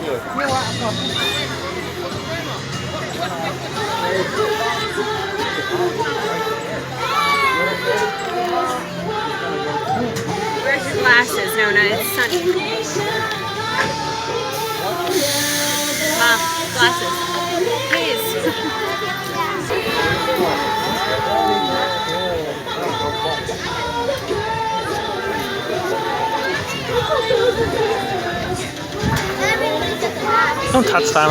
Where's your glasses, Nona? It's sunny. Mom, glasses. Please. Don't touch them.